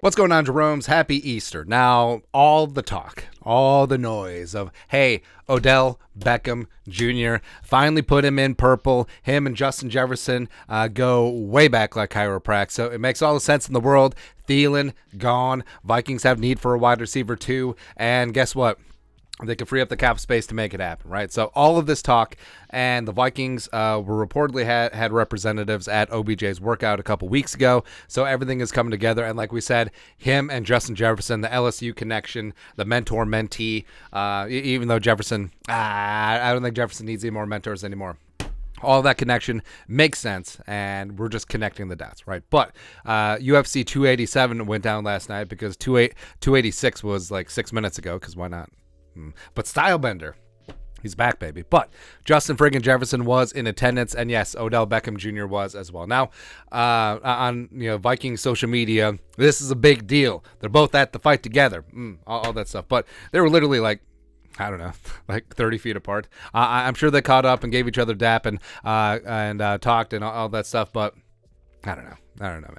What's going on, Jerome's? Happy Easter. Now, all the talk, all the noise of, hey, Odell Beckham Jr. finally put him in purple. Him and Justin Jefferson go way back like chiropractic. So it makes all the sense in the world. Thielen, gone. Vikings have need for a wide receiver too. And guess what? They can free up the cap space to make it happen, right? So all of this talk, and the Vikings were reportedly had representatives at OBJ's workout a couple weeks ago. So everything is coming together. And like we said, him and Justin Jefferson, the LSU connection, the mentor-mentee, even though Jefferson, I don't think Jefferson needs any more mentors anymore. All that connection makes sense, and we're just connecting the dots, right? But UFC 287 went down last night because 286 was like 6 minutes ago, because why not? But Stylebender, he's back, baby. But Justin friggin' Jefferson was in attendance, and yes, Odell Beckham Jr. was as well. Now, on Vikings social media, this is a big deal. They're both at the fight together, all that stuff. But they were literally like, I don't know, like 30 feet apart. I'm sure they caught up and gave each other dap and talked and all that stuff. But I don't know,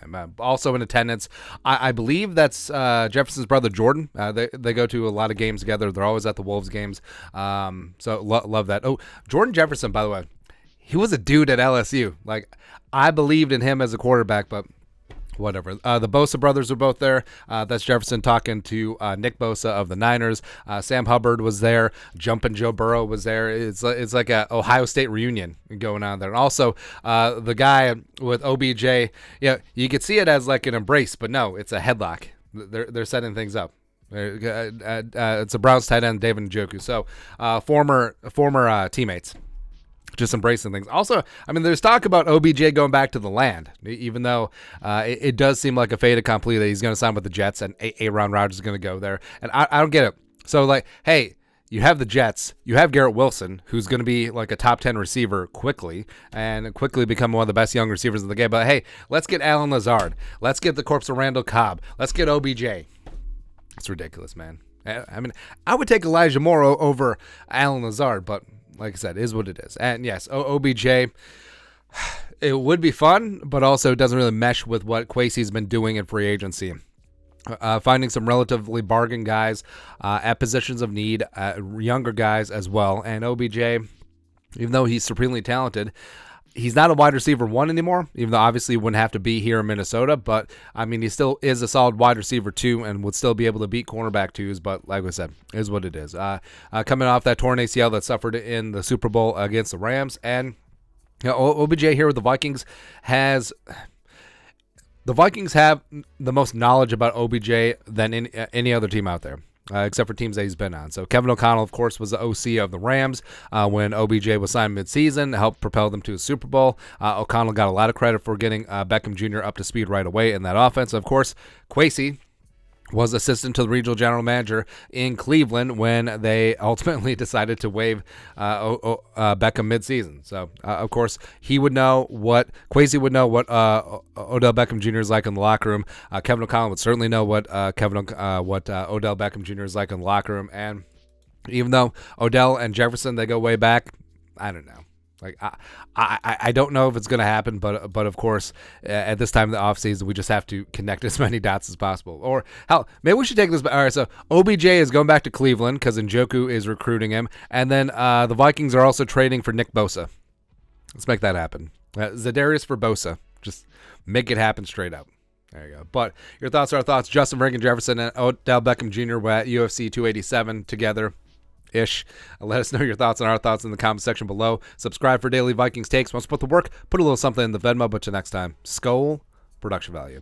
man. Also in attendance, I believe that's Jefferson's brother Jordan. They go to a lot of games together. They're always at the Wolves games. So love that. Oh, Jordan Jefferson, by the way, he was a dude at LSU. Like, I believed in him as a quarterback, but whatever. The Bosa brothers were both there. That's Jefferson talking to Nick Bosa of the Niners. Sam Hubbard was there. Jumpin' Joe Burrow was there. It's like a Ohio State reunion going on there. And also, the guy with OBJ, you could see it as like an embrace, but no, it's a headlock. They're setting things up. It's a Browns tight end, David Njoku. So former teammates. Just embracing things. Also, I mean, there's talk about OBJ going back to the land, even though it does seem like a fait accompli that he's going to sign with the Jets and Aaron Rodgers is going to go there. And I don't get it. So, like, hey, you have the Jets, you have Garrett Wilson, who's going to be like a top 10 receiver quickly and quickly become one of the best young receivers in the game. But hey, let's get Allen Lazard. Let's get the corpse of Randall Cobb. Let's get OBJ. It's ridiculous, man. I mean, I would take Elijah Moore over Allen Lazard, but like I said, is what it is. And yes, OBJ, it would be fun, but also it doesn't really mesh with what Kwesi's been doing in free agency. Finding some relatively bargain guys at positions of need, younger guys as well. And OBJ, even though he's supremely talented, he's not a wide receiver one anymore, even though obviously he wouldn't have to be here in Minnesota. But, I mean, he still is a solid wide receiver two and would still be able to beat cornerback twos. But like I said, is what it is. Coming off that torn ACL that suffered in the Super Bowl against the Rams. And OBJ here with the Vikings the Vikings have the most knowledge about OBJ than any other team out there. Except for teams that he's been on. So Kevin O'Connell, of course, was the OC of the Rams when OBJ was signed midseason, helped propel them to a Super Bowl. O'Connell got a lot of credit for getting Beckham Jr. up to speed right away in that offense. Of course, Kwesi was assistant to the regional general manager in Cleveland when they ultimately decided to waive Beckham midseason. So, of course, Kwesi would know what Odell Beckham Jr. is like in the locker room. Kevin O'Connell would certainly know what Odell Beckham Jr. is like in the locker room. And even though Odell and Jefferson, they go way back, I don't know. Like, I don't know if it's going to happen, but of course, at this time of the offseason, we just have to connect as many dots as possible. Or, hell, maybe we should take this back. All right, so OBJ is going back to Cleveland because Njoku is recruiting him. And then the Vikings are also trading for Nick Bosa. Let's make that happen. Za'Darius for Bosa. Just make it happen straight up. There you go. But your thoughts are our thoughts. Justin friggin' Jefferson and Odell Beckham Jr. were at UFC 287 together. Let us know your thoughts and our thoughts in the comment section below. Subscribe for daily Vikings takes. Once put the work, put a little something in the Venmo. But till next time, Skol, production value.